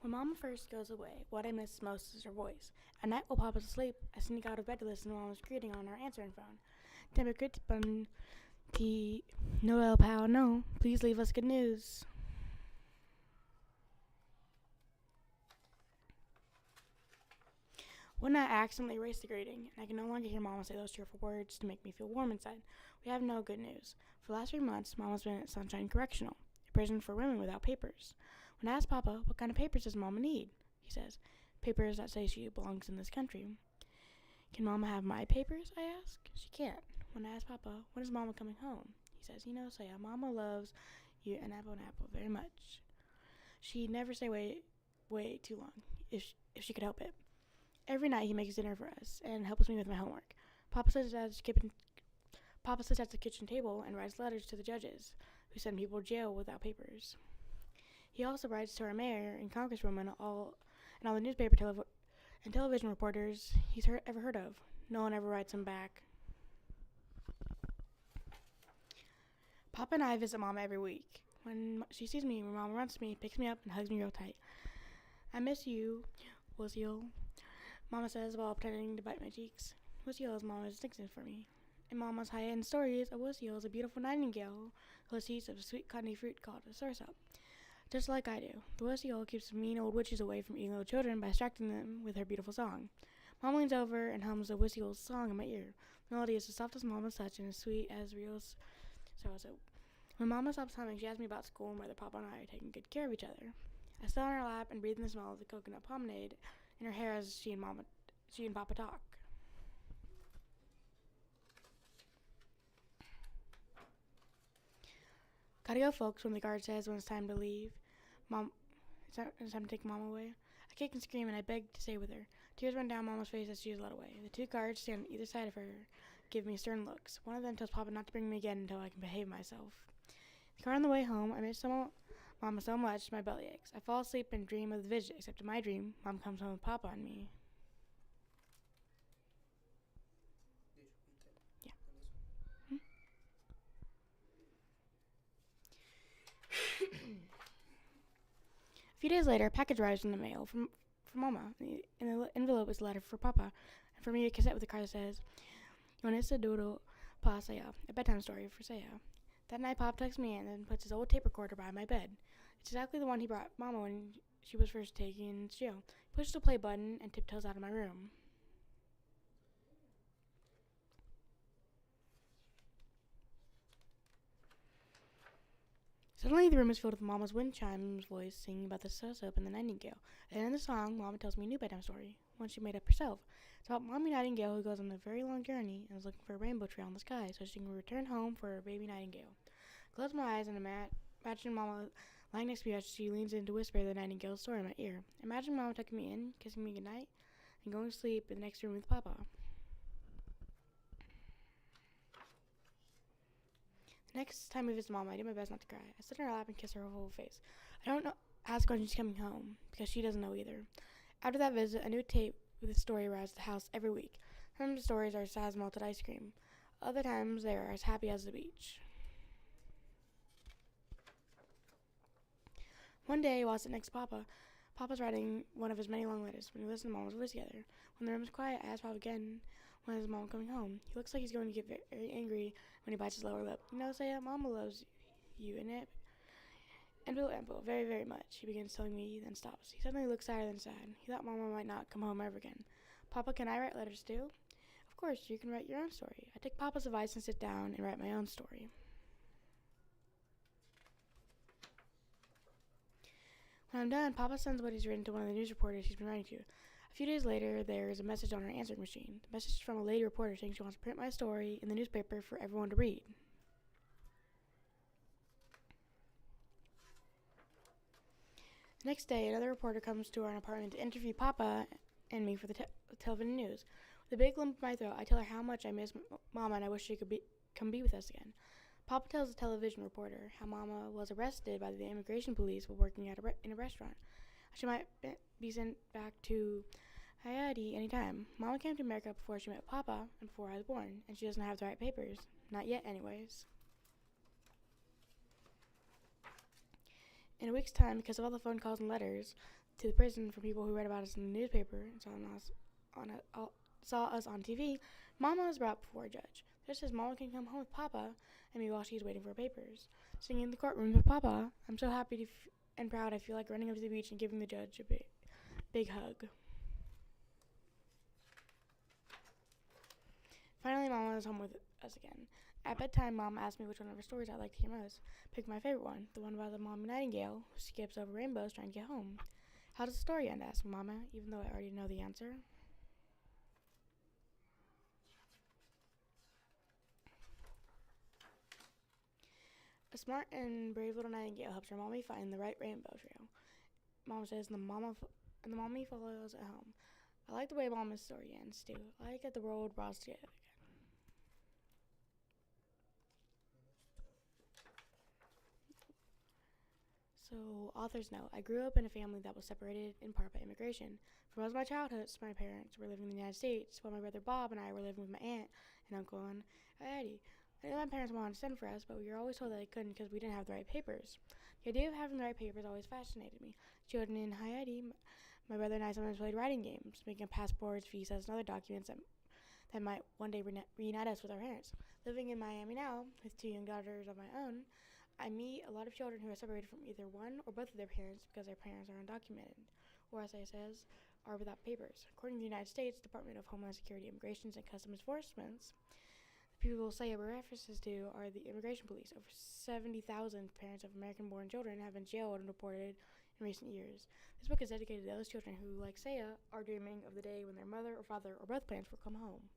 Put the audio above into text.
When Mama first goes away, what I miss most is her voice. At night while Papa's asleep, I sneak out of bed to listen to Mama's greeting on her answering phone. Democrat bun P Noel Pow no. Please leave us good news. One night I accidentally erased the greeting, and I can no longer hear Mama say those cheerful words to make me feel warm inside. We have no good news. For the last 3 months, Mama's been at Sunshine Correctional, a prison for women without papers. When I ask Papa, what kind of papers does Mama need? He says, papers that say she belongs in this country. Can Mama have my papers? I ask. She can't. When I ask Papa, when is Mama coming home? He says, Saya, Mama loves you and Apple very much. She'd never stay way too long, if she could help it. Every night he makes dinner for us and helps me with my homework. Papa sits at the kitchen table and writes letters to the judges, who send people to jail without papers. He also writes to our mayor and congresswomen and all the newspaper and television reporters he's ever heard of. No one ever writes him back. Papa and I visit Mama every week. When she sees me, Mama runs to me, picks me up, and hugs me real tight. I miss you, Lucille, Mama says while pretending to bite my cheeks. Lucille is Mama's nickname for me. In Mama's high-end stories, a Lucille is a beautiful nightingale who eats of sweet cottony fruit called a soursup. Just like I do, the Lucille keeps mean old witches away from eating little children by distracting them with her beautiful song. Mama leans over and hums the Lucille's song in my ear. The melody is as soft as Mama's touch and as sweet as real soursup. When Mama stops humming, she asks me about school and whether Papa and I are taking good care of each other. I sit on her lap and breathe in the smell of the coconut pomade in her hair as she and Papa talk. Gotta go, folks, when the guard says when it's time to leave. It's time to take Mama away. I kick and scream and I beg to stay with her. Tears run down Mama's face as she is led away. The 2 guards stand on either side of her, give me stern looks. One of them tells Papa not to bring me again until I can behave myself. The car on the way home, I miss Mama so much my belly aches. I fall asleep and dream of the visit, except in my dream, Mom comes home with Papa and me. Yeah. A few days later, a package arrives in the mail from Mama. In the envelope is a letter for Papa, and for me a cassette with a card that says, Yonissa Dodo Pa Saya, a bedtime story for Saya. That night, Pop tucks me in and puts his old tape recorder by my bed. It's exactly the one he brought Mama when she was first taken to jail. He pushes the play button and tiptoes out of my room. Suddenly, the room is filled with Mama's wind chimes voice singing about the soursup and the Nightingale. At the end of the song, Mama tells me a new bedtime story, one she made up herself. It's about Mommy Nightingale who goes on a very long journey and is looking for a rainbow trail in the sky so she can return home for her baby Nightingale. I close my eyes and imagine Mama lying next to me as she leans in to whisper the Nightingale story in my ear. Imagine Mama tucking me in, kissing me goodnight, and going to sleep in the next room with Papa. Next time we visit Mama, I do my best not to cry. I sit in her lap and kiss her whole face. I don't ask when she's coming home, because she doesn't know either. After that visit, a new tape with a story arrives at the house every week. Some of the stories are as sad as melted ice cream. Other times, they are as happy as the beach. One day, while sitting next to Papa's writing one of his many long letters when we listen to Mama's voice together. When the room is quiet, I ask Papa again, when is Mama coming home? He looks like he's going to get very angry when he bites his lower lip. Saya, Mama loves you, and very, very much. He begins telling me, then stops. He suddenly looks sadder than sad. He thought Mama might not come home ever again. Papa, can I write letters too? Of course, you can write your own story. I take Papa's advice and sit down and write my own story. When I'm done, Papa sends what he's written to one of the news reporters he's been writing to. A few days later, there is a message on her answering machine. The message is from a lady reporter saying she wants to print my story in the newspaper for everyone to read. The next day, another reporter comes to our apartment to interview Papa and me for the television news. With a big lump in my throat, I tell her how much I miss Mama and I wish she could come be with us again. Papa tells the television reporter how Mama was arrested by the immigration police while working in a restaurant. She might be sent back to Haiti anytime. Mama came to America before she met Papa and before I was born, and she doesn't have the right papers. Not yet, anyways. In a week's time, because of all the phone calls and letters to the prison from people who read about us in the newspaper and saw us on TV, Mama was brought before a judge. The judge says Mama can come home with Papa and me while she's waiting for her papers. Sitting in the courtroom with Papa, I'm so happy and proud I feel like running up to the beach and giving the judge a big hug. Finally, Mama was home with us again. At bedtime, Mom asked me which one of her stories I liked to hear most. Picked my favorite one, the one about the mom Nightingale who skips over rainbows trying to get home. How does the story end? Asked Mama, even though I already know the answer. A smart and brave little Nightingale helps her mommy find the right rainbow trail. Mama says, and the mommy follows it home. I like the way Mama's story ends too. I like that the world brought us together. So, author's note, I grew up in a family that was separated in part by immigration. For most of my childhood, my parents were living in the United States, while my brother Bob and I were living with my aunt and uncle in Haiti. I knew my parents wanted to send for us, but we were always told that they couldn't because we didn't have the right papers. The idea of having the right papers always fascinated me. Children in Haiti, my brother and I sometimes played writing games, making up passports, visas, and other documents that might one day reunite us with our parents. Living in Miami now, with 2 young daughters of my own, I meet a lot of children who are separated from either one or both of their parents because their parents are undocumented, or as it says, are without papers. According to the United States Department of Homeland Security, Immigrations and Customs Enforcement, the people say it references to are the immigration police. Over 70,000 parents of American-born children have been jailed and deported in recent years. This book is dedicated to those children who, like Saya, are dreaming of the day when their mother or father or both parents will come home.